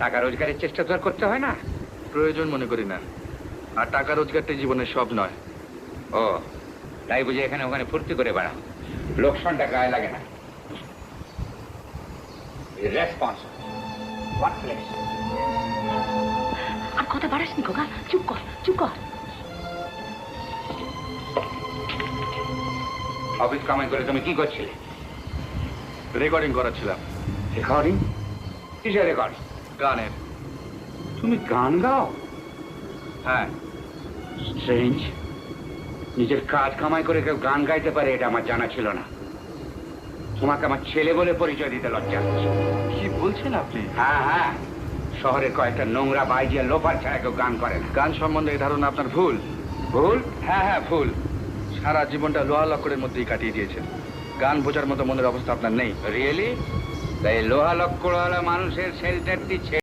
টাকা রোজগারের চেষ্টা তো আর করতে হয় না। প্রয়োজন মনে করি না, আর টাকা রোজগারটাই জীবনের সব নয়। ও তাই বুঝে এখানে ওখানে ফুর্তি করে বেড়াও, লোকসানটা গায়ে লাগে না। Responsible what place. আর কথা বাড়াসনি খোকা, চুপ কর চুপ কর। অফিস কামাই করে তুমি কি করছিলে? রেকর্ডিং করাচ্ছিলাম। রেকর্ডিং? কিসের রেকর্ডিং? গানের। তুমি গান গাও? হ্যাঁ। স্ট্রেঞ্জ, নিজের কাজ কামাই করে কেউ গান গাইতে পারে এটা আমার জানা ছিল না। তোমাকে আমার ছেলে বলে পরিচয় দিতে লজ্জা হচ্ছে। কি বলছেন আপনি? হ্যাঁ হ্যাঁ, শহরের কয়েকটা নোংরা বাইজিয়া লোফার ছাড়া কেউ গান করে না। গান সম্বন্ধে এই ধারণা আপনার ভুল। ভুল? হ্যাঁ হ্যাঁ ভুল। সারা জীবনটা লোহা লক্করের মধ্যেই কাটিয়ে দিয়েছেন। গান বোঝার মতো মনের অবস্থা আপনার নেই। রিয়েলি? তাই লোহা লক্কড়ওয়ালা মানুষের শেল্টার দিচ্ছে